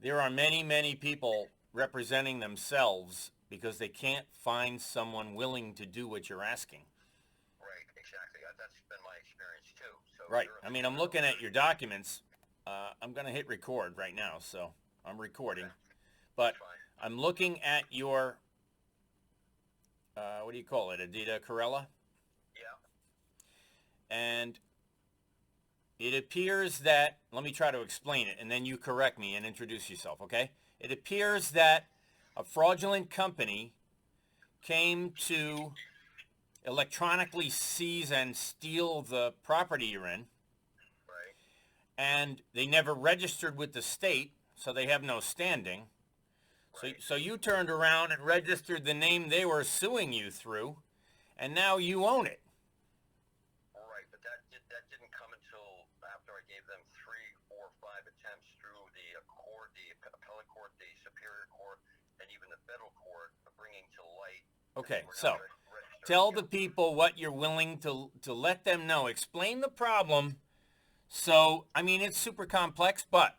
There are many, many people representing themselves because they can't find someone willing to do what you're asking. Right, exactly. That's been my experience too. So Right. you're I in the mean, I'm clear looking on at that. your documents. I'm going to hit record right now, so I'm recording. Okay, But that's fine. I'm looking at your, what do you call it, Adida Corella? Yeah. And it appears that, let me try to explain it, and then you correct me and introduce yourself, okay? It appears that a fraudulent company came to electronically seize and steal the property you're in, Right. and they never registered with the state, so they have no standing. So, Right. so you turned around and registered the name they were suing you through, and now you own it. Right, but that didn't come until after I gave them 3, 4, 5 attempts through the court, the appellate court, the superior court, and even the federal court, bringing to light that they Okay, were not so registered. tell the people what you're willing to let them know. Explain the problem. So, I mean, it's super complex, but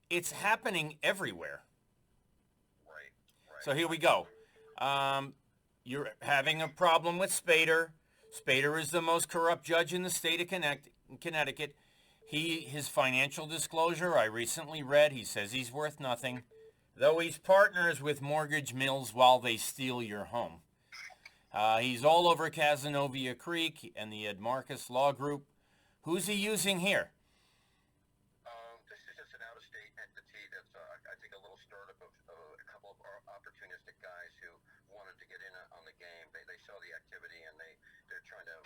it's happening everywhere. Right. Right. So here we go. Um, you're having a problem with Spader. Spader is the most corrupt judge in the state of Connecticut. His financial disclosure, I recently read, he says he's worth nothing, though he's partners with mortgage mills while they steal your home. He's all over Cazenovia Creek and the Ed Marcus Law Group. Who's he using here? This is just an out-of-state entity that's, I think, a little stirred up of a couple of opportunistic guys who wanted to get in on the game. They saw the activity and they're trying to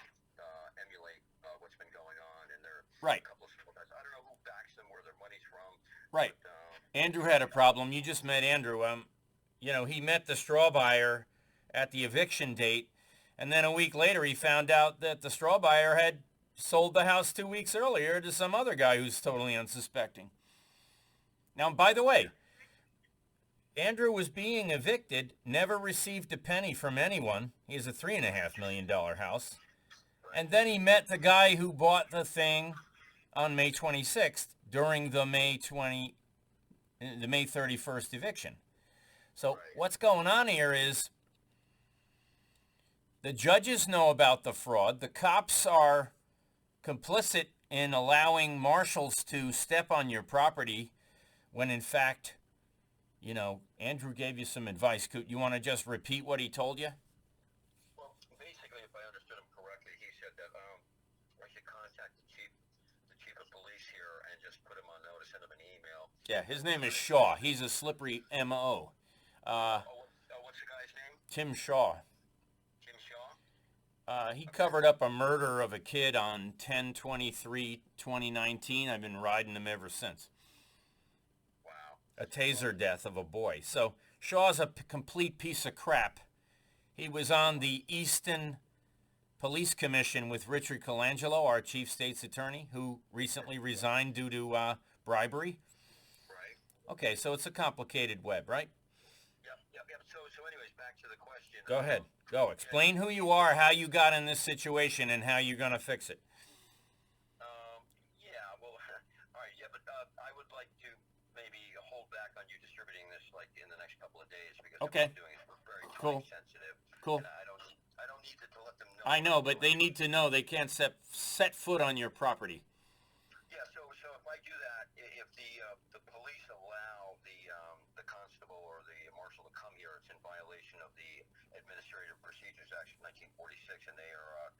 emulate what's been going on. And they're Right, a couple of small guys. I don't know who backs them, where their money's from, right. but Andrew had a problem. You just met Andrew. He met the straw buyer at the eviction date, and then a week later he found out that the straw buyer had sold the house 2 weeks earlier to some other guy who's totally unsuspecting. Now, by the way, Andrew was being evicted, never received a penny from anyone. He has a $3.5 million house. And then he met the guy who bought the thing on May 26th during the May 31st eviction. So right. what's going on here is the judges know about the fraud. The cops are complicit in allowing marshals to step on your property when in fact, Andrew gave you some advice. You want to just repeat what he told you? Well, basically, if I understood him correctly, he said that I should contact the chief of police here, and just put him on notice, send him an email. Yeah, his name is Shaw. He's a slippery M.O. What's the guy's name? Tim Shaw. Tim Shaw? He covered up a murder of a kid on 10/23/2019. I've been riding him ever since. Wow. A taser death of a boy. So Shaw's a complete piece of crap. He was on the Easton Police Commission with Richard Colangelo, our chief state's attorney, who recently resigned due to bribery. Right. Okay, so it's a complicated web, right? Yep. So anyways, back to the question. Go ahead. Go. Explain who you are, how you got in this situation, and how you're going to fix it. Yeah, well, all right, yeah, but I would like to maybe hold back on you distributing this, like, in the next couple of days, because Okay. what I'm doing is very Cool. time sensitive. Cool. And I don't need to let them know. I know, but they need to know they can't set foot on your property. Yeah, so if I do that, if the police allow the constable or the marshal to come here, it's in violation of the Administrative Procedures Act of 1946, and they are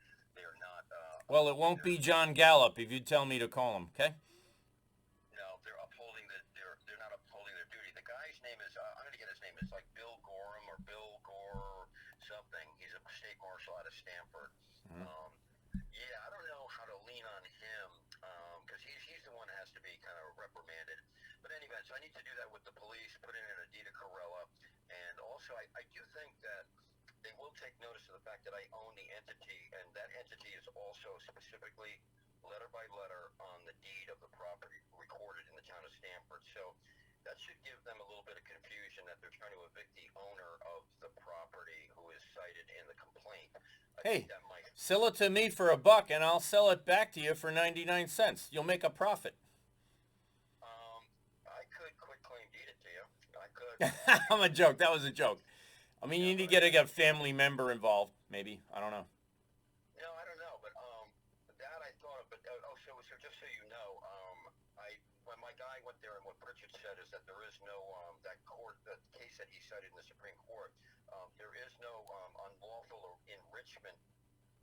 not. Well, it won't be John Gallup if you tell me to call him, okay? No, they're upholding they're not upholding their duty. The guy's name is I'm going to get his name. It's like Bill Gorham or Bill Gore something. He's a state marshal out of Stamford. Mm-hmm. Yeah, I don't know how to lean on him because he's the one that has to be kind of reprimanded. But anyway, so I need to do that with the police, put in an Adida Corella, and also I do think that they will take notice of the fact that I own the entity, and that entity is also specifically letter by letter on the deed of the property recorded in the town of Stamford. So that should give them a little bit of confusion that they're trying to evict the owner of the property who is cited in the complaint. I Hey, think that might. sell it to me for $1 and I'll sell it back to you for 99 cents. You'll make a profit. I could quit claim I'm a joke. That was a joke. I mean, Yeah, you need to but get a family member involved, maybe. I don't know. no, I don't know, but that I thought of. But so just so you know, I when my guy went there, and what Pritchard said is that there is no that court that case that he cited in the Supreme Court. There is no unlawful enrichment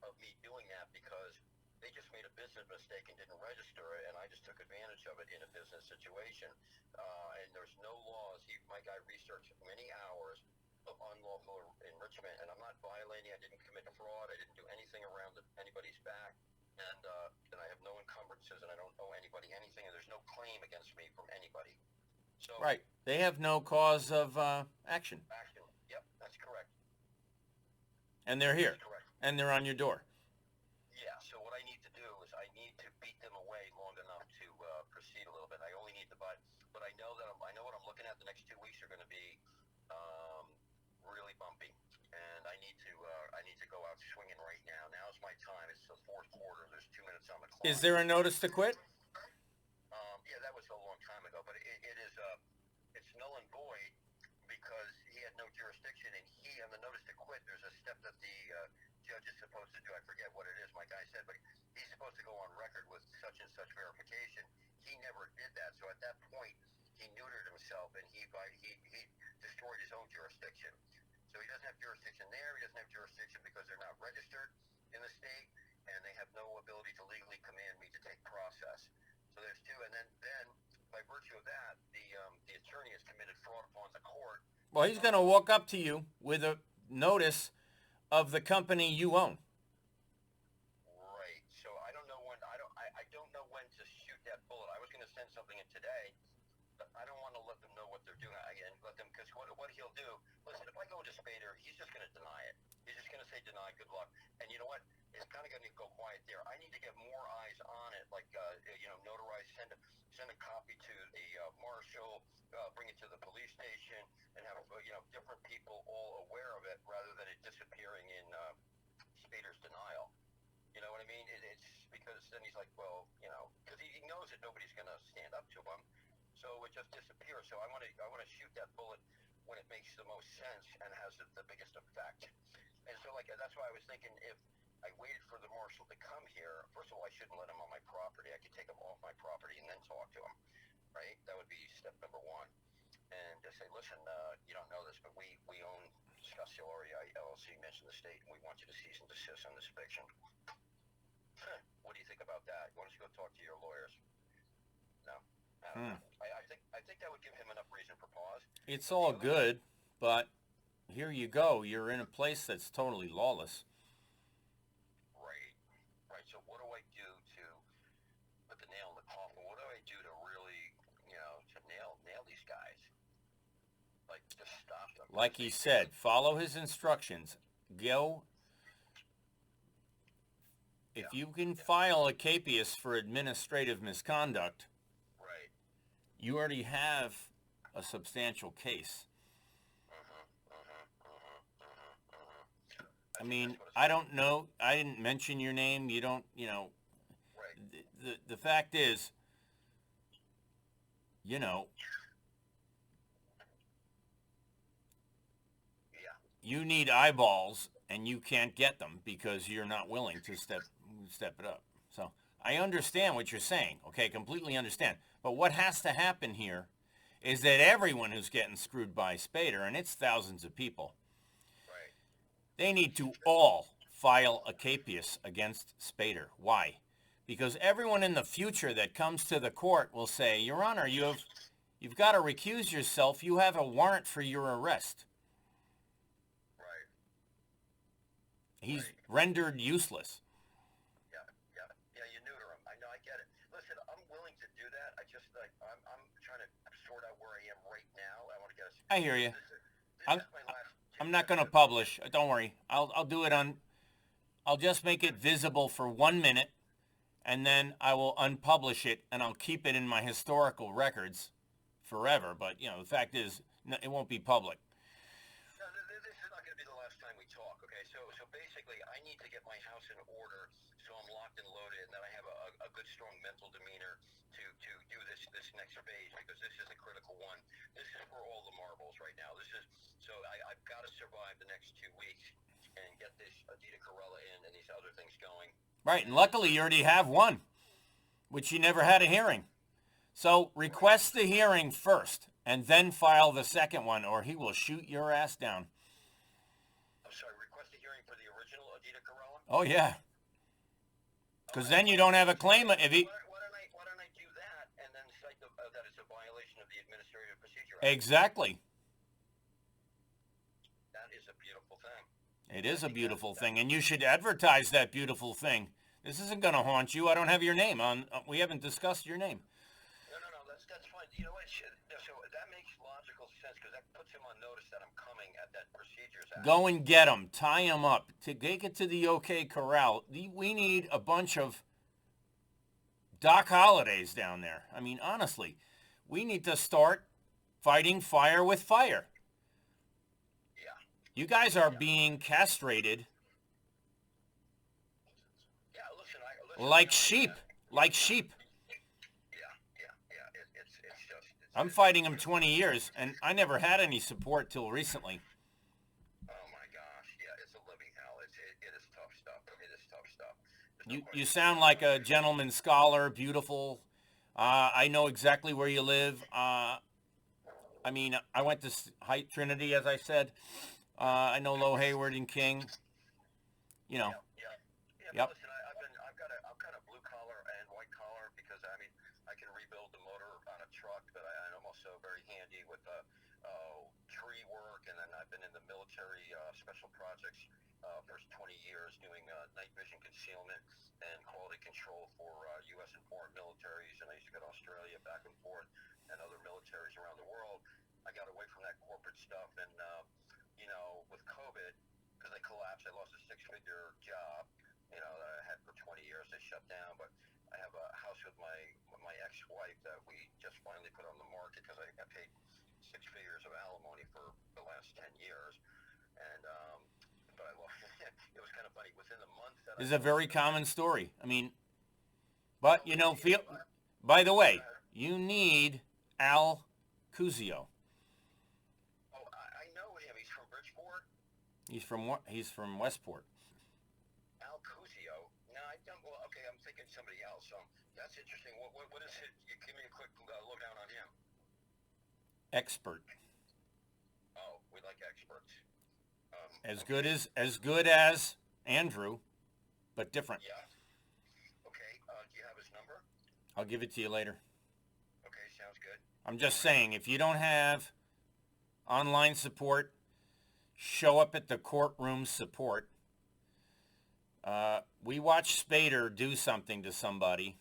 of me doing that because they just made a business mistake and didn't register it, and I just took advantage of it in a business situation. And there's no laws. My guy researched many hours of unlawful enrichment, and I'm not violating. I didn't commit fraud. I didn't do anything around anybody's back, and I have no encumbrances, and I don't owe anybody anything, and there's no claim against me from anybody. So Right. They have no cause of action. action. Yep, that's correct. And they're here. That's correct. And they're on your door. Yeah, so what I need to do is I need to beat them away long enough to proceed a little bit. I only need to buy, but I know that I know what I'm looking at. The next 2 weeks are going to be really bumpy, and I need to go out swinging right now. Now's my time. It's the fourth quarter. There's 2 minutes on the clock. Is there a notice to quit? Yeah, that was a long time ago, but it is it's null and void because he had no jurisdiction, and on the notice to quit, there's a step that the judge is supposed to do. I forget what it is, my guy said, but he's supposed to go on record with such and such verification. He never did that, so at that point, he neutered himself, and he destroyed his own jurisdiction. So he doesn't have jurisdiction there. He doesn't have jurisdiction because they're not registered in the state, and they have no ability to legally command me to take process. So there's two, and then by virtue of that, the attorney has committed fraud upon the court. Well, he's going to walk up to you with a notice of the company you own. Right. So I don't know when. I don't know when to shoot that bullet. I was going to send something in today, but I don't want to let them know what they're doing. And let them, because what he'll do. Listen, if I go to Spader, he's just going to deny it. He's just going to say deny. Good luck. And you know what? It's kind of going to go quiet there. I need to get more eyes on it, like notarize, send a copy to the marshal, bring it to the police station, and have different people all aware of it, rather than it disappearing in Spader's denial. You know what I mean? It's because then he's like, well, because he knows that nobody's going to stand up to him, so it just disappears. So I want to shoot that bullet when it makes the most sense and has the biggest effect. And so, that's why I was thinking, if I waited for the marshal to come here, first of all, I shouldn't let him on my property. I could take him off my property and then talk to him, right? That would be step number one. And just say, listen, you don't know this, but we own Scasioria LLC, mention the state, and we want you to cease and desist on this eviction. What do you think about that? Why don't you go talk to your lawyers? No? I don't know. I think that would give him enough reason for pause. It's all good, but here you go. You're in a place that's totally lawless. Right. So what do I do to put the nail in the coffin? What do I do to really, to nail these guys? Like, just stop them. Like he said, follow his instructions. Go. If you can file a capias for administrative misconduct, right, you already have a substantial case. I mean, I don't know. I didn't mention your name. You don't, Right. The fact is, Yeah. you need eyeballs and you can't get them because you're not willing to step it up. So I understand what you're saying. Okay, completely understand. But what has to happen here is that everyone who's getting screwed by Spader, and it's thousands of people, Right. they need to all file a capias against Spader. Why? Because everyone in the future that comes to the court will say, Your Honor, you've got to recuse yourself. You have a warrant for your arrest. Right. He's rendered useless. Yeah, you neuter him. I know, I get it. Listen, I'm willing to do that. I just, I'm trying to sort out where I am right now. I want to get I hear you. This is my last I'm not going to publish. Don't worry. I'll do it on. I'll just make it visible for 1 minute, and then I will unpublish it, and I'll keep it in my historical records forever. But the fact is, it won't be public. No, this is not going to be the last time we talk. Okay, so basically, I need to get my house in order, so I'm locked and loaded, and then I have a good, strong mental demeanor to do this next phase, because this is a critical one. This is for all the marbles, right? now. I've got to survive the next 2 weeks and get this Adita Corella in and these other things going. Right, and luckily you already have one, which you never had a hearing. So request the hearing first and then file the second one, or he will shoot your ass down. I'm sorry, request a hearing for the original Adita Corella? Oh, yeah. Because then you don't have a claim. If he... Why don't I do that and then cite that it's a violation of the Administrative Procedure Act? Exactly. That is a beautiful thing. It is a beautiful thing, and you should advertise that beautiful thing. This isn't going to haunt you. I don't have your name on. We haven't discussed your name. No, that's fine. You know what? So that makes logical sense because that puts him on notice that I'm coming at that Procedures Act. Go and get him. Tie him up. To take it to the OK Corral, we need a bunch of Doc Hollidays down there. I mean, honestly, we need to start fighting fire with fire. Yeah. You guys are being castrated like sheep. Like sheep. I'm fighting him 20 years, and I never had any support till recently. Oh my gosh, yeah, it's a living hell. It is tough stuff. It is tough stuff. You sound like a gentleman scholar, beautiful. I know exactly where you live. I mean, I went to Height Trinity, as I said. I know Low Hayward and King. You know. Yeah. Yep. Listen, I'm kind of blue collar and white collar because I can rebuild the motor on a truck, but I'm also very handy with tree work, and then I've been in the military special projects for 20 years doing night vision concealment and quality control for U.S. and foreign militaries, and I used to go to Australia back and forth and other militaries around the world. I got away from that corporate stuff, and with COVID, because I collapsed, I lost a six-figure job, that I had for 20 years. They shut down, but I have a house with my ex-wife that we just finally put on the market because I paid 6 figures of alimony for the last 10 years, and but I lost. It was kind of funny. Within the month that this is a very common story. I mean, but by the way, you need Al Cuzio. Oh, I know him. He's from Bridgeport. He's from Westport. Al Cuzio. No, I don't. Well, okay, I'm thinking somebody else. That's interesting. What is it? Give me a quick lowdown on him. Expert. Oh, we like experts. As good as Andrew, but different. Yeah. Okay. Do you have his number? I'll give it to you later. Okay, sounds good. I'm just saying, if you don't have online support, show up at the courtroom support. We watched Spader do something to somebody,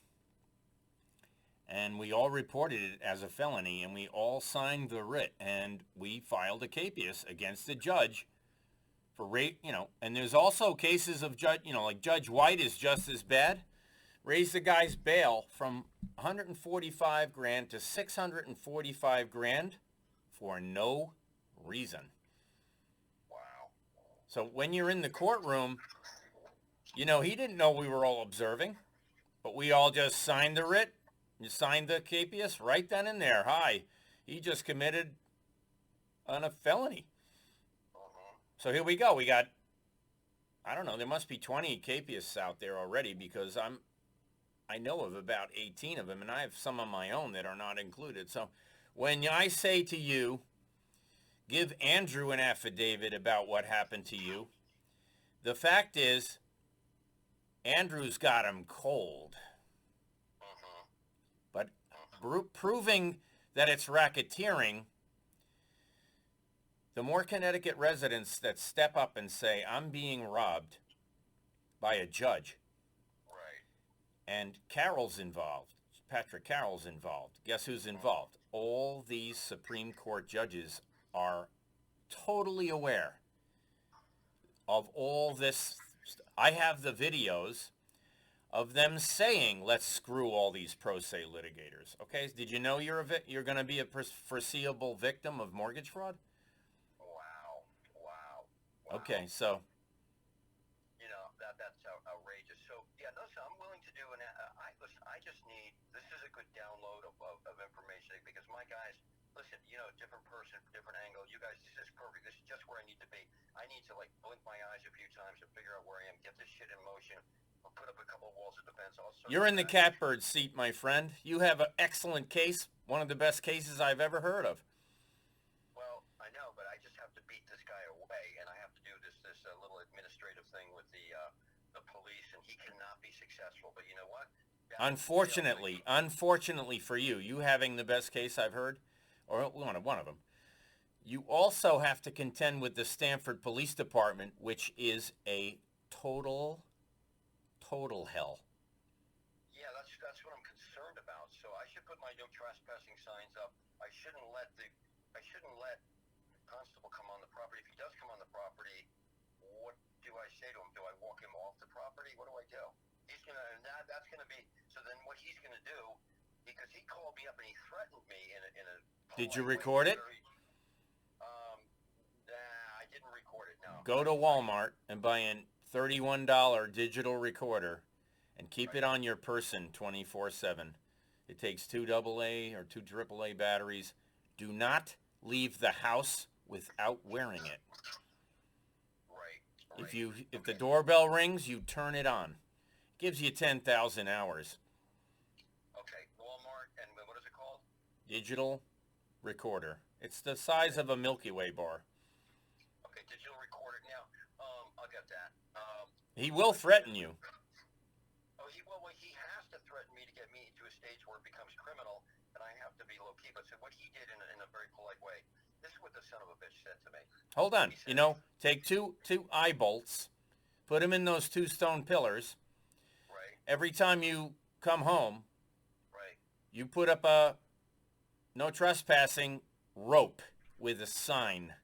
and we all reported it as a felony, and we all signed the writ, and we filed a capias against the judge for rape, and there's also cases of like Judge White is just as bad. Raised the guy's bail from $145,000 to $645,000 for no reason. Wow. So when you're in the courtroom, he didn't know we were all observing, but we all just signed the writ. You signed the capias right then and there. Hi, he just committed a felony. So here we go. We got, I don't know, there must be 20 capias out there already because I know of about 18 of them, and I have some of my own that are not included. So when I say to you, give Andrew an affidavit about what happened to you, the fact is, Andrew's got him cold. But proving that it's racketeering, the more Connecticut residents that step up and say, I'm being robbed by a judge. Right. And Carroll's involved. Patrick Carroll's involved. Guess who's involved? All these Supreme Court judges are totally aware of all this. I have the videos of them saying, let's screw all these pro se litigators. Okay, did you know you're going to be a foreseeable victim of mortgage fraud? Wow. Okay, so. That's outrageous. So, yeah, listen, I'm willing to do I just need, this is a good download of information because my guys, listen, different person, different angle. You guys, this is perfect. This is just where I need to be. I need to like blink my eyes a few times and figure out where I am, get this shit in motion. I'll put up a couple of walls of defense. You're in the catbird seat, my friend. You have an excellent case, one of the best cases I've ever heard of. Well, I know, but I just have to beat this guy away, and I have to do this little administrative thing with the police, and he cannot be successful. But you know what? Unfortunately for you, you having the best case I've heard, or one of them, you also have to contend with the Stamford Police Department, which is a total hell. Yeah, that's what I'm concerned about. So I should put my no trespassing signs up. I shouldn't let constable come on the property. If he does come on the property, what do I say to him? Do I walk him off the property? What do I do? He's gonna, and that's gonna be. So then, what he's gonna do, because he called me up and he threatened me in a. Did you record it? Nah, I didn't record it. No. Go to Walmart and buy a $31 digital recorder, and keep it on your person 24/7. It takes 2 AA or 2 AAA batteries. Do not leave the house without wearing it. Right. If the doorbell rings, you turn it on. Gives you 10,000 hours. Okay, Walmart, and what is it called? Digital recorder. It's the size of a Milky Way bar. Okay, digital recorder. Now, I'll get that. He will threaten you. Oh, he has to threaten me to get me to a stage where it becomes criminal, and I have to be low key. But so what he did in a very polite way. This is what the son of a bitch said to me. Hold on. Take two eye bolts, put them in those 2 stone pillars. Right. Every time you come home, right, you put up a no trespassing rope with a sign.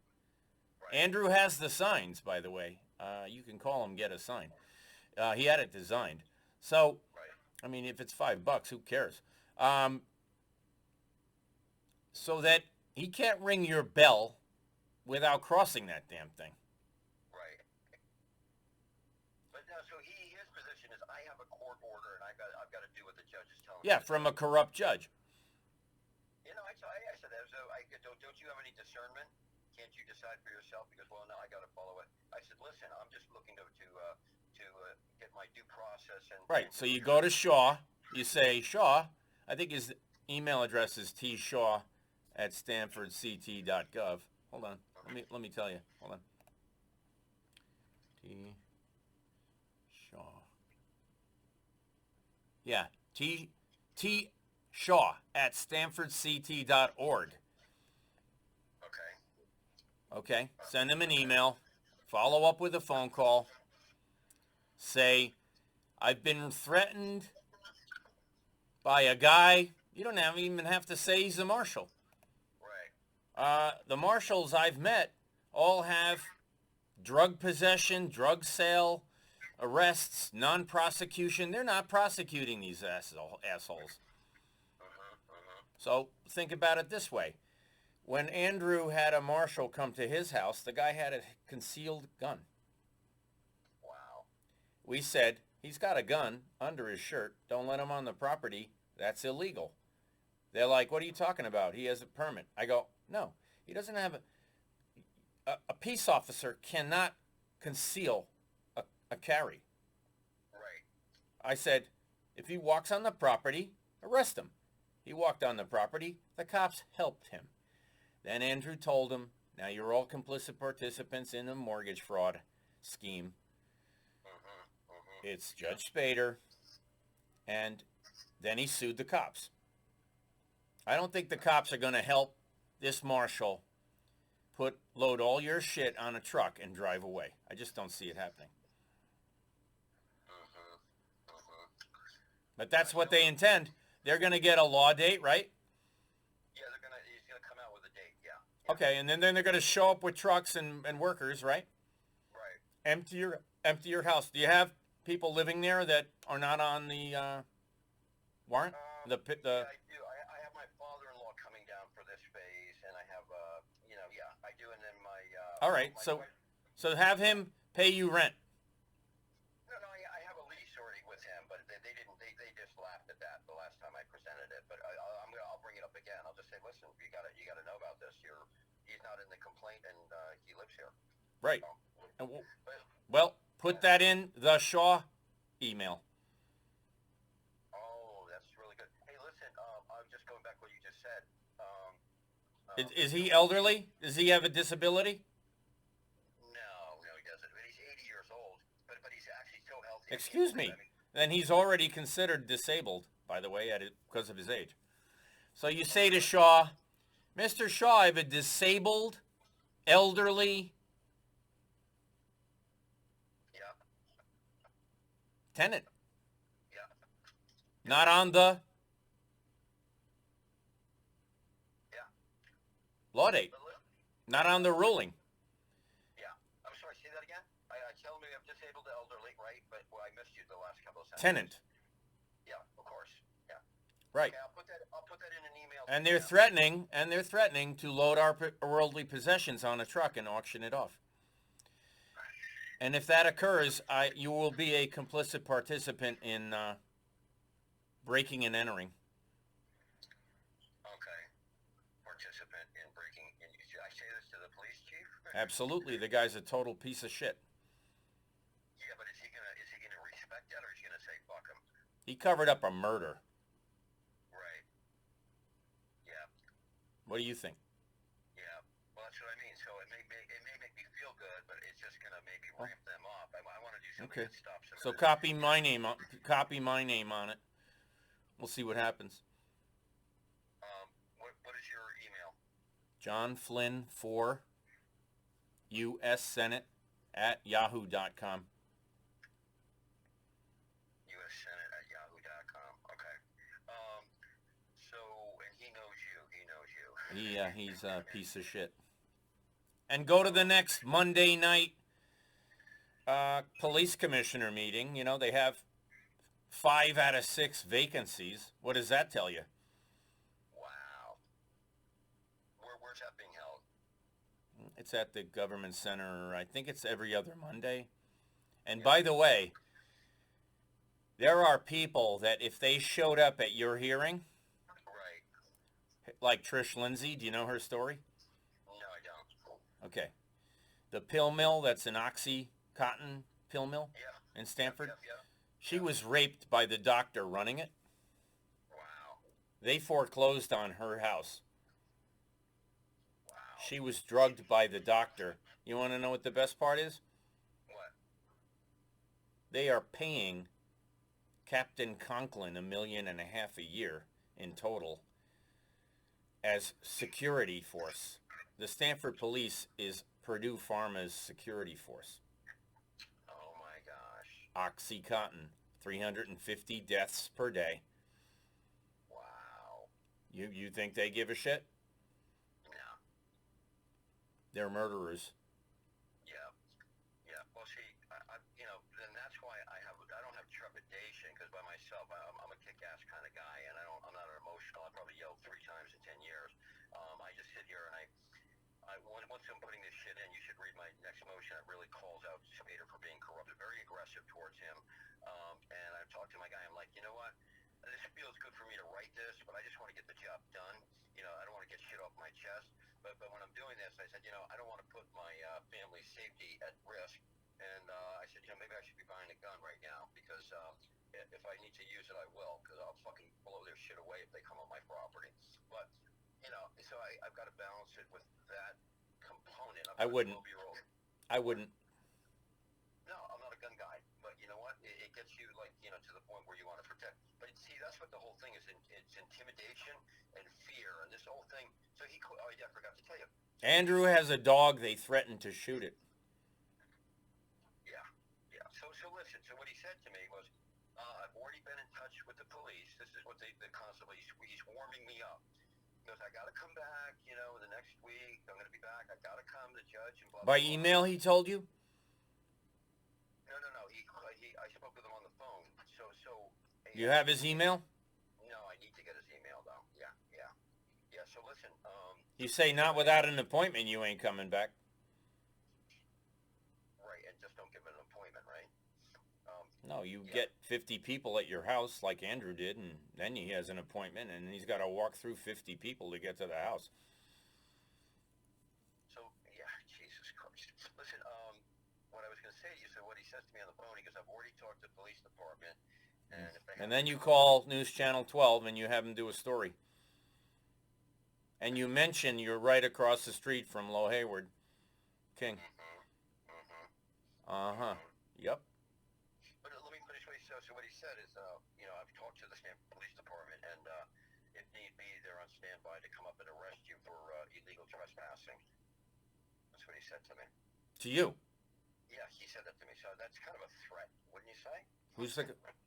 Right. Andrew has the signs, by the way. You can call him, get a sign. He had it designed. So, right. I mean, if it's $5, who cares? So that he can't ring your bell without crossing that damn thing. Right. But now, so his position is, I have a court order, and I've got to do what the judge is telling me. Yeah, from a corrupt judge. You know, I said that. So don't you have any discernment? Can't you decide for yourself? Because, well, no, I got to follow it. I said, listen, I'm just looking to get my due process. Right. So you go to Shaw. You say, Shaw. I think his email address is tshaw@stanfordct.gov. Hold on. Let me tell you. Hold on. T Shaw. Yeah. T Shaw@stanfordct.org. Okay. Send him an email. Follow up with a phone call. Say, I've been threatened by a guy. You don't even have to say he's a marshal. Right. The marshals I've met all have drug possession, drug sale, arrests, non-prosecution. They're not prosecuting these assholes. So think about it this way. When Andrew had a marshal come to his house, the guy had a concealed gun. Wow. We said, he's got a gun under his shirt. Don't let him on the property. That's illegal. They're like, what are you talking about? He has a permit. I go, no, he doesn't have a peace officer cannot conceal a carry. Right. I said, if he walks on the property, arrest him. He walked on the property. The cops helped him. Then Andrew told him, now you're all complicit participants in a mortgage fraud scheme. It's Judge Spader. And then he sued the cops. I don't think the cops are going to help this marshal load all your shit on a truck and drive away. I just don't see it happening. But that's what they intend. They're going to get a law date, right? Yeah, he's going to come out with a date, yeah. Okay, and then they're going to show up with trucks and workers, right? Right. Empty your house. Do you have people living there that are not on the warrant? Yeah, I do. I have my father-in-law coming down for this phase, and I have, I do, and then my... All right, so have him pay you rent. No, I have a lease already with him, but they didn't. They just laughed at that the last time I presented it. But I'll bring it up again. I'll just say, listen, you got to know about this. He's not in the complaint, and he lives here. Right. So, Well, put that in the Shaw email. oh, that's really good. Hey, listen, I'm just going back to what you just said. Is he elderly? Does he have a disability? No, he doesn't. But he's 80 years old. But he's actually so healthy. Excuse me. Then he's already considered disabled, by the way, because of his age. So you say to Shaw, Mr. Shaw, I have a disabled, elderly tenant. Yeah. Not on the law date. Not on the ruling. Yeah. I'm sorry, say that again? I tell me I'm disabled elderly, right? But I missed you the last couple of sentences. Tenant. Yeah, of course. Yeah. Right. Okay, I'll put that in an email. And they're threatening to load our worldly possessions on a truck and auction it off. And if that occurs, you will be a complicit participant in breaking and entering. Okay. Participant in breaking. Should I say this to the police chief? Absolutely. The guy's a total piece of shit. Yeah, but is he gonna respect that, or is he gonna say fuck him? He covered up a murder. Right. Yeah. What do you think? Yeah. Well, that's what I mean. So it may make me feel good, but it's just gonna maybe ramp them up. I want to do something that stops them. So copy my name on it. We'll see what happens. What is your email? John Flynn 4 U.S. Senate at yahoo.com. U.S. Senate at yahoo.com. Okay. So, and he knows you. He's a piece of shit. And go to the next Monday night police commissioner meeting. You know, they have 5 out of 6 vacancies. What does that tell you? Wow. Where's that being held? It's at the government center. I think it's every other Monday. And by the way, there are people that if they showed up at your hearing, right, like Trish Lindsay, do you know her story? No, I don't. Okay. The pill mill, that's an Oxycontin pill mill in Stanford. Yep. She was raped by the doctor running it. Wow. They foreclosed on her house. Wow. She was drugged by the doctor. You want to know what the best part is? What? They are paying Captain Conklin $1.5 million a year in total as security force. The Stanford Police is Purdue Pharma's security force. Oh my gosh. Oxycontin, 350 deaths per day. Wow. You think they give a shit? No. They're murderers. Yeah. Well, see, then that's why I don't have trepidation, because by myself, I'm a kick-ass kind of guy, and I'm not emotional. I probably yelled 3 times in 10 years. I just sit here and once I'm putting this shit in, you should read my next motion. It really calls out Spader for being corrupted, very aggressive towards him. And I've talked to my guy. I'm like, you know what? This feels good for me to write this, but I just want to get the job done. I don't want to get shit off my chest. But when I'm doing this, I said, I don't want to put my family's safety at risk. And I said, maybe I should be buying a gun right now, because if I need to use it, I will, because I'll fucking blow their shit away if they come on my property. But so I've got to balance it with that component. I wouldn't. No, I'm not a gun guy. But you know what? It gets you, to the point where you want to protect. But see, that's what the whole thing is. It's intimidation and fear. And this whole thing. So I forgot to tell you. Andrew has a dog. They threatened to shoot it. Yeah. So listen. So what he said to me was, I've already been in touch with the police. This is what they constantly, he's warming me up. He goes, I got to come back, the next week. I'm going to be back. I got to come, the judge, and blah, blah, By blah. email, he told you? No. I spoke with him on the phone. You have his email? No, I need to get his email, though. Yeah. So listen. You say not without an appointment you ain't coming back. Right, and just don't give an appointment, right? No, you get 50 people at your house like Andrew did, and then he has an appointment, and he's got to walk through 50 people to get to the house. So Listen, what I was going to say to you, so what he says to me on the phone, he goes, I've already talked to the police department, and if they And have then any you comments, call News Channel 12 and you have them do a story. And you mention you're right across the street from Low Hayward King. Uh-huh. Yep. But let me finish what he said. So what he said is, I've talked to the Stanford Police Department, and if need be, they're on standby to come up and arrest you for illegal trespassing. That's what he said to me. To you. Yeah, he said that to me. So that's kind of a threat, wouldn't you say?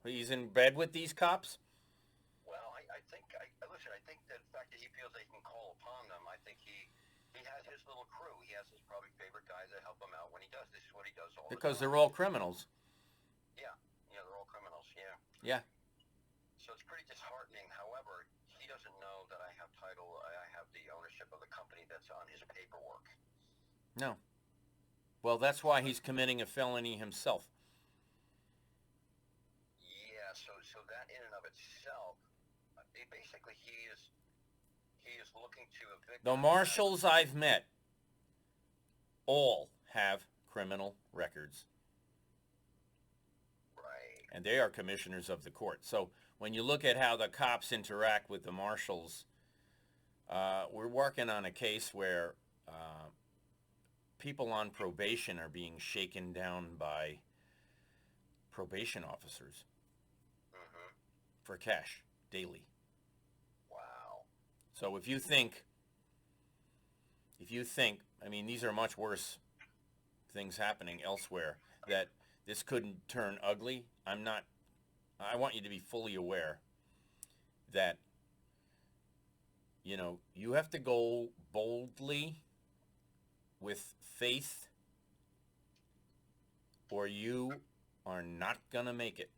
He's in bed with these cops? Well, I think, listen, I think that the fact that he feels that he can call upon them, I think he has his little crew. He has his probably favorite guys that help him out when he does. This is what he does all the time. Because they're all criminals. Yeah, they're all criminals, yeah. Yeah. So it's pretty disheartening. However, he doesn't know that I have I have the ownership of the company that's on his paperwork. No. Well, that's why he's committing a felony himself. Yeah, so that in and of itself, basically he is looking to evict. The marshals I've met all have criminal records. Right. And they are commissioners of the court. So when you look at how the cops interact with the marshals, we're working on a case where people on probation are being shaken down by probation officers for cash daily. Wow. So if you think, I mean, these are much worse things happening elsewhere, that this couldn't turn ugly. I want you to be fully aware that, you have to go boldly with faith, or you are not going to make it.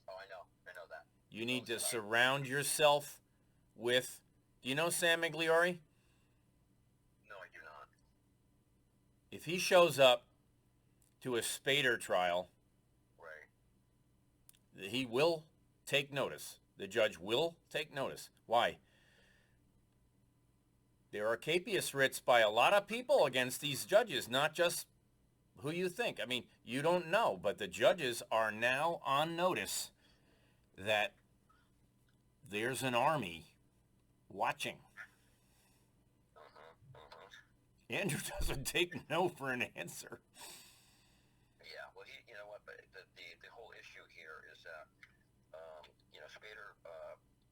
Oh, I know that. You need to surround yourself with, do you know Sam Migliori? No, I do not. If he shows up to a Spader trial, Right. he will take notice. The judge will take notice. Why? There are capias writs by a lot of people against these judges, not just who you think. I mean, you don't know, but the judges are now on notice that there's an army watching. Andrew doesn't take no for an answer. Yeah, well, you know what? But the whole issue here is that Spader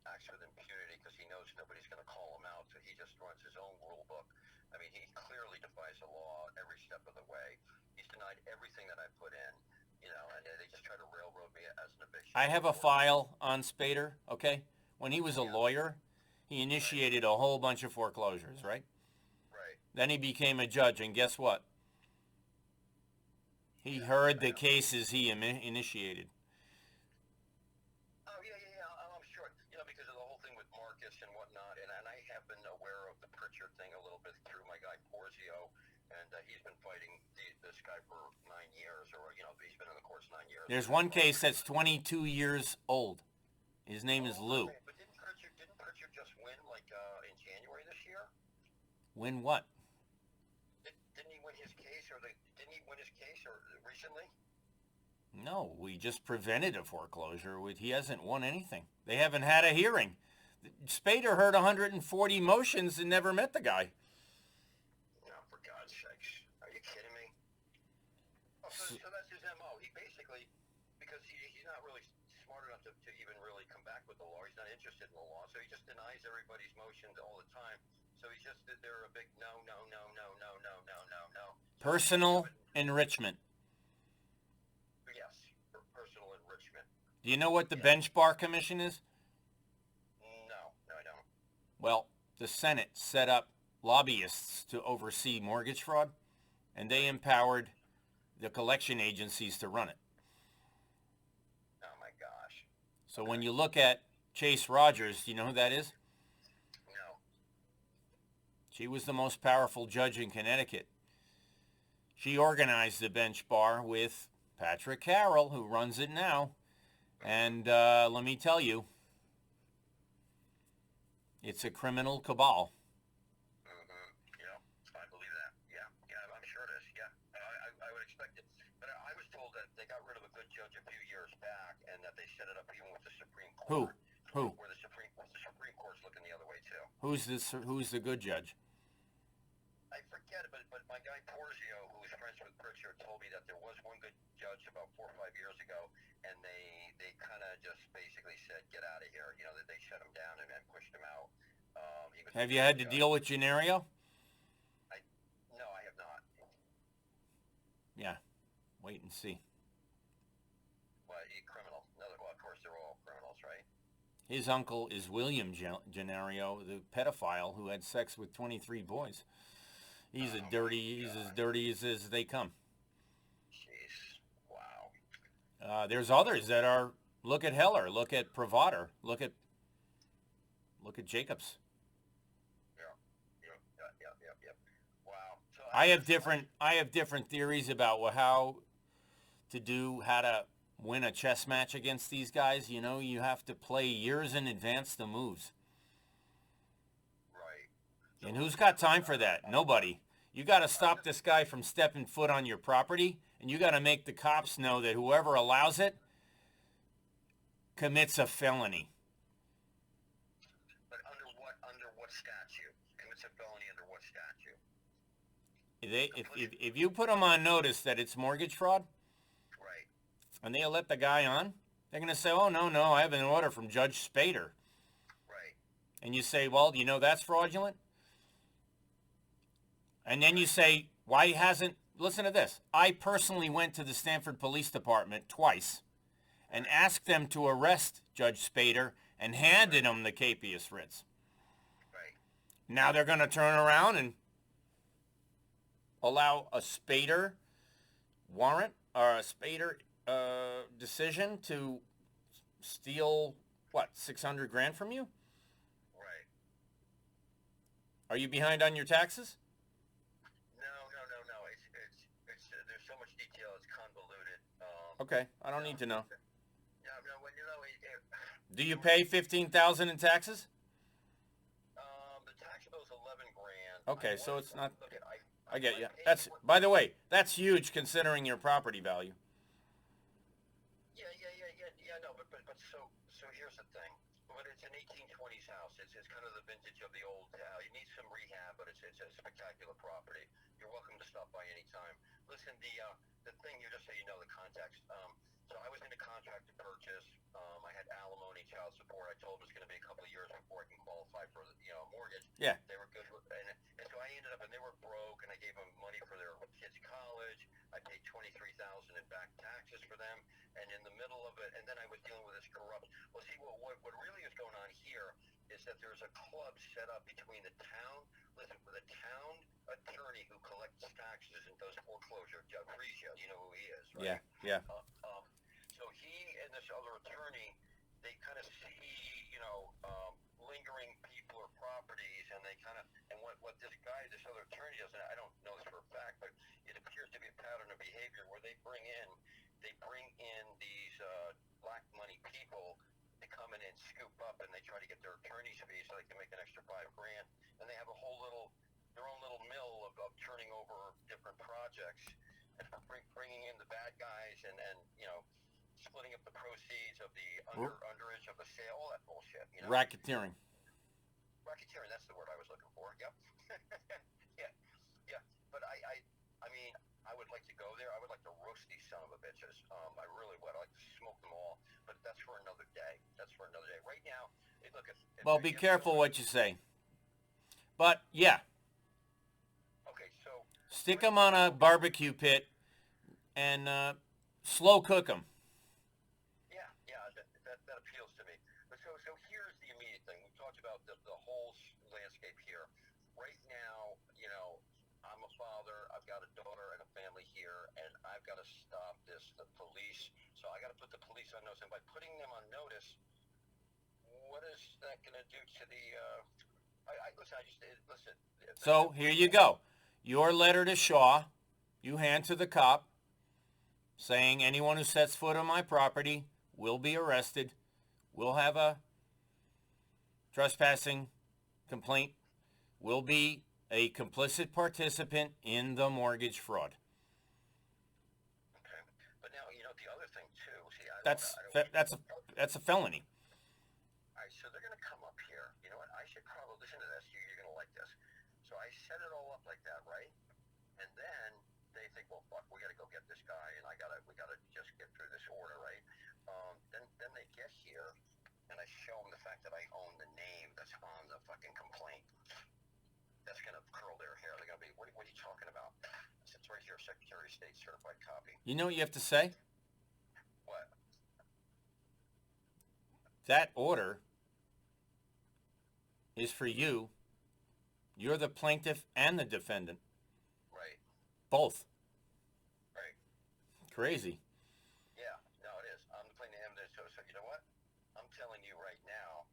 acts with impunity because he knows nobody's going to call him out, so he just runs his own rule book. I mean, he clearly defies the law every step of the way. He's denied everything that I put in, and they just try to railroad me as an eviction. I have a file on Spader, okay? When he was a lawyer, he initiated a whole bunch of foreclosures, right? Right. Then he became a judge, and guess what? He heard the cases he initiated. Oh, yeah, I'm sure. Because of the whole thing with Marcus and whatnot, and I have been aware of the Pritchard thing a little bit through my guy Porzio, and he's been fighting this guy for 9 years, or, he's been in the courts 9 years. There's one case that's 22 years old. His name is Lou. But didn't Pritchard just win, in January this year? Win what? Didn't he win his case, recently? No, we just prevented a foreclosure. He hasn't won anything. They haven't had a hearing. Spader heard 140 motions and never met the guy. No, for God's sakes. Are you kidding me? Oh, so that's his MO. He basically, because he's not really smart enough to even really come back with the law. He's not interested in the law, so he just denies everybody's motions all the time. So he's just, they're a big no. Personal enrichment. Yes, for personal enrichment. Do you know what the bench bar commission is? No, I don't. Well, the Senate set up lobbyists to oversee mortgage fraud, and they empowered the collection agencies to run it. Oh, my gosh. So when you look at Chase Rogers, do you know who that is? No. She was the most powerful judge in Connecticut. She organized the bench bar with Patrick Carroll, who runs it now. And let me tell you, it's a criminal cabal. Yeah, I believe that. Yeah, got rid of a good judge a few years back, and that they set it up even with the Supreme Who? Court. Who? Where the Supreme Court's looking the other way too. Who's this? Who's the good judge? I forget it, but my guy Porzio, who was friends with Pritchard, told me that there was one good judge about 4 or 5 years ago, and they kind of just basically said, get out of here. You know, that they shut him down and pushed him out. Have you had to deal with Gennario? No, I have not. Yeah. Wait and see. Well, criminal. Well, of course, they're all criminals, right? His uncle is William Gennario, the pedophile who had sex with 23 boys. He's as dirty as they come. Jeez. Wow. There's others that are, look at Heller, look at Pravater, look at Jacobs. Yeah. Wow. So I have different theories about how to win a chess match against these guys. You know, you have to play years in advance the moves. Right. And who's got time for that? Nobody. You got to stop this guy from stepping foot on your property, and you got to make the cops know that whoever allows it commits a felony. But under what statute? Commits a felony under what statute? If you put them on notice that it's mortgage fraud, Right. and they let the guy on, they're going to say, oh, no, I have an order from Judge Spader. Right. And you say, well, you know that's fraudulent? And then you say, why hasn't, listen to this. I personally went to the Stanford Police Department twice and asked them to arrest Judge Spader and handed him the capias writs. Right. Now they're going to turn around and allow a Spader warrant or a Spader decision to steal, what, $600,000 from you? Right. Are you behind on your taxes? No. It's there's so much detail. It's convoluted. Okay, I don't need to know. No. When Do you pay $15,000 in taxes? the tax bill's $11,000. Okay, so it's not. Look at I get you. That's, by the way, that's huge considering your property value. Yeah. No, but so here's the thing. But it's an 1820s house. It's kind of the vintage of the old. It needs some rehab, but it's a spectacular property. You're welcome to stop by anytime. Listen, the thing here, just so you know the context. So I was in a contract to purchase. I had alimony, child support. I told them it was going to be a couple of years before I can qualify for the mortgage. Yeah. They were good, and so I ended up, and they were broke, and I gave them money for their kids' college. I paid $23,000 in back taxes for them, and in the middle of it, and then I was dealing with this corrupt. Well, see, what really is going on here is that there's a club set up between the town. Listen, for the town attorney who collects taxes and does foreclosure, Jeff Frisia, you know who he is, right? Yeah. So he and this other attorney, they kind of see, lingering people or properties, and they kind of, and what this other attorney does, and I don't know this for a fact, but it appears to be a pattern of behavior where they bring in these black money people to come in and scoop up, and they try to get their attorney's fees so they can make an extra $5,000, and they have their own little mill of turning over different projects and bringing in the bad guys and splitting up the proceeds of the underage of the sale, all that bullshit. Racketeering. Racketeering, that's the word I was looking for. Yep. Yeah. But I mean, I would like to go there. I would like to roast these son of a bitches. I really would. I'd like to smoke them all. But that's for another day. Right now, look at. Well, be careful what you say. But, yeah. Okay, so. Stick them on a barbecue pit and slow cook them. That appeals to me. But so here's the immediate thing. We talked about the whole landscape here. Right now, I'm a father. I've got a daughter and a family here, and I've got to stop the police. So I got to put the police on notice. And by putting them on notice, what is that going to do to the? Listen. So here you go. Your letter to Shaw, you hand to the cop, saying anyone who sets foot on my property will be arrested. We'll have a trespassing complaint. Will be a complicit participant in the mortgage fraud. Okay. But now, the that's a felony. All right, so they're going to come up here. You know what? I should probably listen to this. You're going to like this. So I set it all up like that, right? And then they think, well, fuck, we got to go get this guy, and we got to just get through this order, right? Then they get here, and I show them the fact that I own the name that's on the fucking complaint. That's going to curl their hair. They're going to be, what are you talking about? It's right here, Secretary of State certified copy. You know what you have to say? What? That order is for you. You're the plaintiff and the defendant. Right. Both. Right. Crazy. Yeah, no, it is. I'm the plaintiff. So you know what? I'm telling you right now,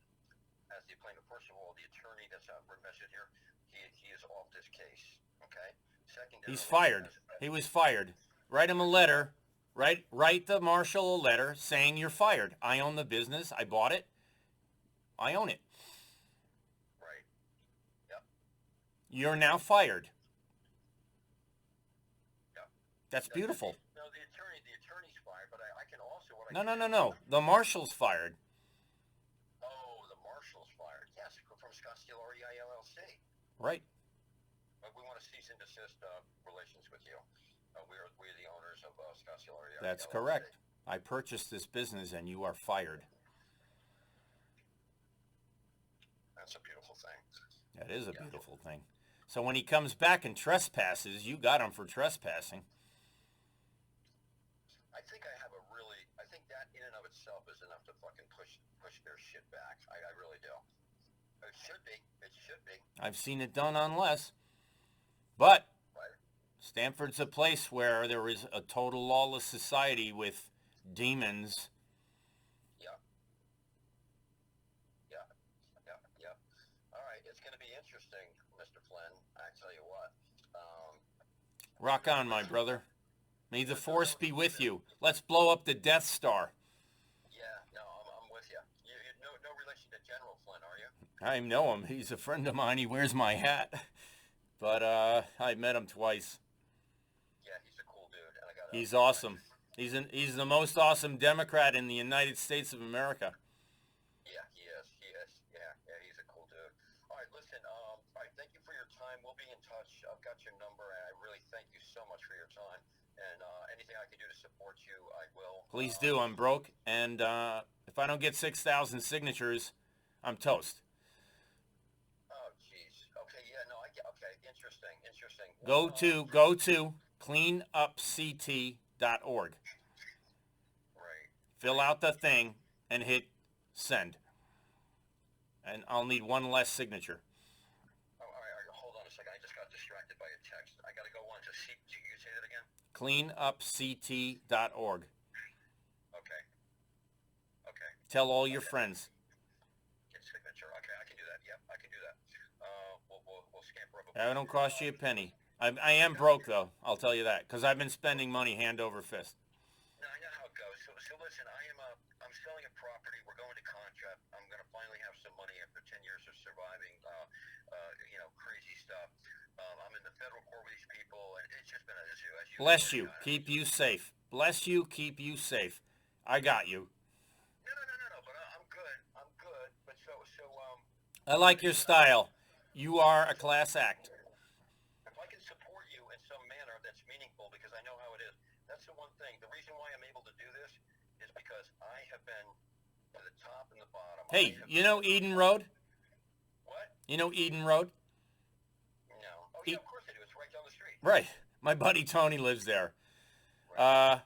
as the plaintiff, first of all, the attorney that's messaged here, he is off this case. Okay. Secondly, He's fired. He was fired. Write him a letter. Write the marshal a letter saying you're fired. I own the business. I bought it. I own it. Right. Yep. You're now fired. Yep. That's beautiful. No, the attorney's fired, but I can also No. The marshal's fired. Oh, the marshal's fired. Yes, from Scottsdale REI LLC. Right. We want to cease and desist relations with you. We're the owners of Scottsdale REI. That's LLC. correct. I purchased this business and you are fired. That's a beautiful thing. That is a beautiful thing. So when he comes back and trespasses, you got him for trespassing. I think that in and of itself is enough to fucking push their shit back. I really do. It should be. It should be. I've seen it done on less. But Right. Stanford's a place where there is a total lawless society with demons. Yeah. All right, it's going to be interesting, Mr. Flynn. I tell you what. Rock on, my brother. May the force be with you. Let's blow up the Death Star. Yeah, no, I'm with you. You're no relation to General Flynn, are you? I know him. He's a friend of mine. He wears my hat. But I met him twice. Yeah, he's a cool dude. And He's awesome. He's the most awesome Democrat in the United States of America. Yeah, he is. Yeah, he's a cool dude. All right, listen, all right, thank you for your time. We'll be in touch. I've got your number, and I really thank you so much for your time. And anything I can do to support you, I will. Please do. I'm broke, and if I don't get 6,000 signatures, I'm toast. Oh, jeez. Okay, yeah, no, okay, interesting. Go to cleanupct.org. Right. Fill out the thing and hit send. And I'll need one less signature. Oh, all right, hold on a second. I just got distracted by a text. I got to go on to see. You can say that again? cleanupct.org. Okay. Tell all your friends. Get signature. Okay, I can do that. Yep, I can do that. We'll scamper up. That don't cost you a penny. I am broke, though. I'll tell you that. Because I've been spending money hand over fist. No, I know how it goes. So listen, I'm selling a property. We're going to contract. I'm going to finally have some money after 10 years of surviving, crazy stuff. I'm in the federal court with these people, and it's just been an issue. Bless you. Keep you safe. Bless you. Keep you safe. I got you. No, but I'm good. But I like your style. You are a class act. if I can support you in some manner that's meaningful, because I know how it is, that's the one thing. The reason why I'm able to do this is because I have been to the top and the bottom. Hey, you know Eden Road? What? You know Eden Road? No. Oh, yeah, of course I do. It's right down the street. Right. My buddy Tony lives there. Right.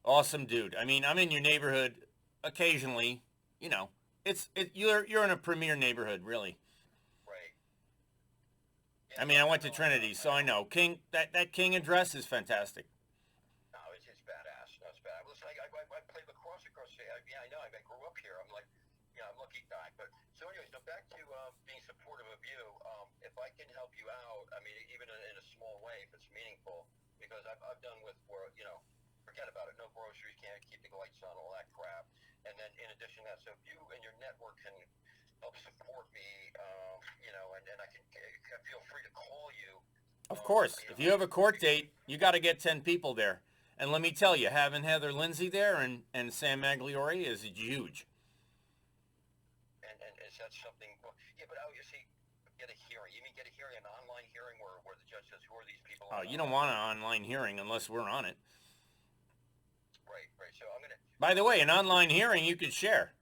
Awesome dude. I mean, I'm in your neighborhood occasionally. You know, you're in a premier neighborhood, really. Right. I mean, I went to Trinity, so I know. That King address is fantastic. No, it's badass. No, it's bad. Listen, I played lacrosse across the yeah, I know. I grew up here. I'm like, I'm a lucky guy. But so anyways, now back to being supportive of you. If I can help you out, I mean, even in a small way, if it's meaningful, because I've done with where, forget about it. No groceries, can't keep the lights on, all that crap. And then in addition to that, so if you and your network can help support me, and I can feel free to call you. Of course. If you have a court date, you got to get 10 people there. And let me tell you, having Heather Lindsay there and Sam Magliore is huge. And is that something? Well, yeah, but you see, get a hearing. You mean get a hearing, an online hearing where the judge says, who are these people? You don't want an online hearing unless we're on it. Right, right. So I'm going to... By the way, an online hearing you could share.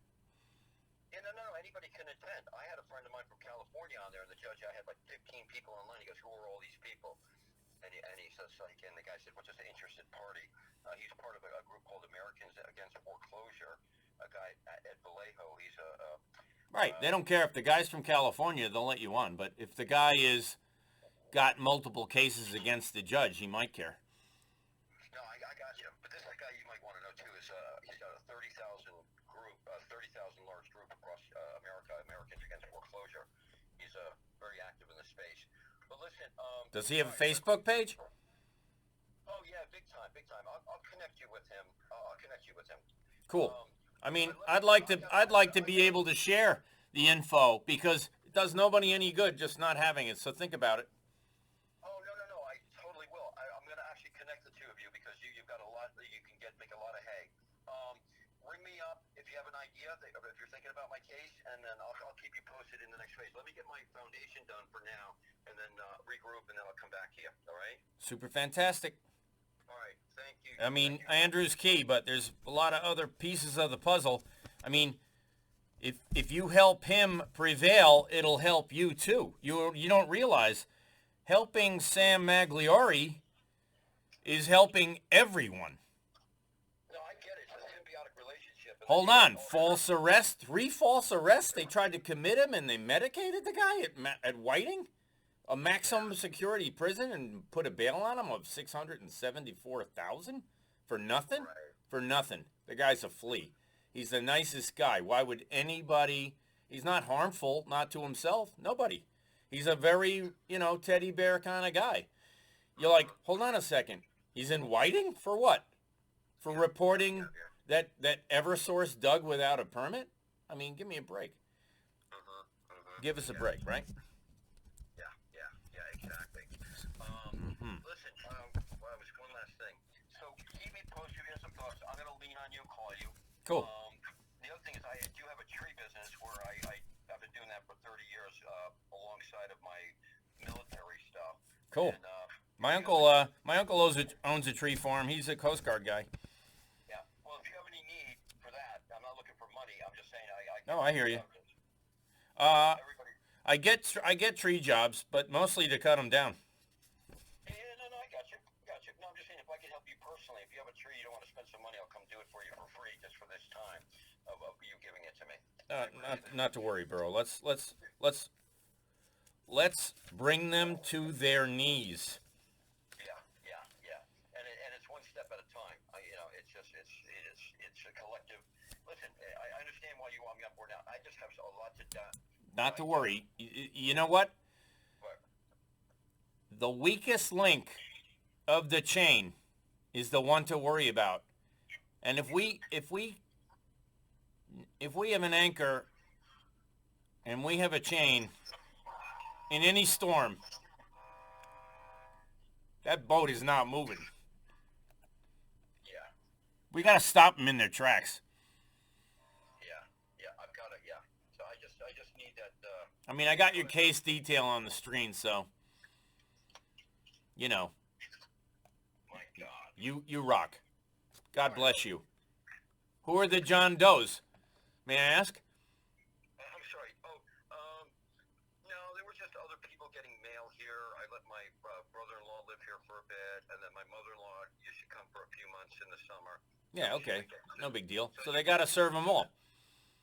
Yeah, no. Anybody can attend. I had a friend of mine from California on there, and the judge, I had like 15 people online. He goes, who are all these people? And he says, like, and the guy said, well, just an interested party. He's part of a group called Americans Against Foreclosure. A guy, Ed Vallejo, he's Right. They don't care if the guy's from California, they'll let you on. But if the guy is got multiple cases against the judge, he might care. No, I got you. But this guy you might want to know, too, is he's got a 30,000 group, 30,000 large group across America, Americans Against Foreclosure. He's very active in the space. But listen... Does he have a Facebook page? Oh, yeah, big time. I'll connect you with him. Cool. I mean, I'd like to be able to share the info because it does nobody any good just not having it. So think about it. Oh, no. I totally will. I'm going to actually connect the two of you because you've got a lot that you can make a lot of hay. Ring me up if you have an idea, if you're thinking about my case, and then I'll keep you posted in the next phase. Let me get my foundation done for now, and then regroup, and then I'll come back to you. All right? Super fantastic. All right. Thank you. I mean, Andrew's key, but there's a lot of other pieces of the puzzle. I mean, if you help him prevail, it'll help you too. You don't realize helping Sam Magliore is helping everyone. No, I get it. It's a symbiotic relationship. Hold on. False arrest? 3 false arrests? They tried to commit him and they medicated the guy at Whiting? A maximum security prison and put a bail on him of $674,000 for nothing? Right. For nothing. The guy's a flea. He's the nicest guy. Why would anybody... He's not harmful, not to himself. Nobody. He's a very, teddy bear kind of guy. You're like, hold on a second. He's in Whiting? For what? For reporting that Eversource dug without a permit? I mean, give me a break. Give us a break, right? Yeah, exactly. Listen, one last thing. So keep me posted if you have some thoughts. I'm going to lean on you, call you. Cool. The other thing is I do have a tree business where I've been doing that for 30 years alongside of my military stuff. Cool. And, my uncle owns a tree farm. He's a Coast Guard guy. Yeah. Well, if you have any need for that, I'm not looking for money. I'm just saying No, I hear you. Everybody. I get tree jobs, but mostly to cut them down. Yeah, no, I got you. No, I'm just saying if I can help you personally, if you have a tree you don't want to spend some money, I'll come do it for you for free just for this time of you giving it to me. Not to worry, bro. Let's bring them to their knees. Yeah. And it's one step at a time. It's a collective. Listen, I understand why you want me on board now. I just have a lot to do. Not to worry. You know what? What? The weakest link of the chain is the one to worry about. And if we have an anchor and we have a chain in any storm, that boat is not moving. Yeah. We got to stop them in their tracks. Yeah. I've got it. Yeah. So I just need that. I mean, I got your case detail on the screen, so My God. you rock. God bless you. Who are the John Does? May I ask? I'm sorry. No, there were just other people getting mail here. I let my brother-in-law live here for a bit, and then my mother-in-law used to come for a few months in the summer. Yeah, okay. No big deal. So they got to serve them all.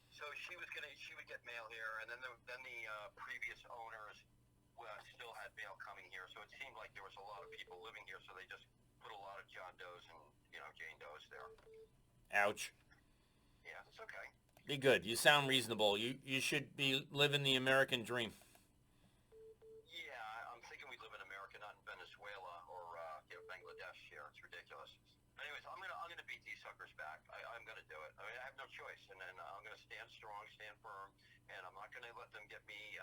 So she would get mail here, and then the previous owners still had mail coming here. So it seemed like there was a lot of people living here, so they just put a lot of John Does and Jane Does there. Ouch. Yeah, it's okay. Be good. You sound reasonable. You should be living the American dream. Yeah, I'm thinking we live in America, not in Venezuela or Bangladesh here. It's ridiculous. Anyways, I'm gonna beat these suckers back. I'm gonna do it. I mean, I have no choice, and I'm gonna stand strong, stand firm, and I'm not gonna let them get me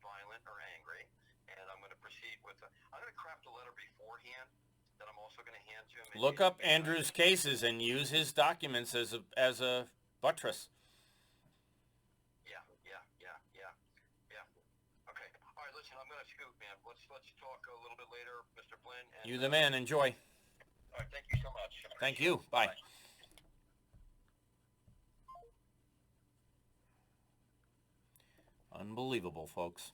violent or angry. And I'm gonna proceed with. I'm gonna craft a letter beforehand that that I'm also going to hand to him. Look up Andrew's cases and use his documents as a buttress. Yeah. Okay. All right, listen, I'm going to scoot, man. Let's talk a little bit later, Mr. Flynn. And, You the man. Enjoy. All right, thank you so much. Thank you. Bye. Unbelievable, folks.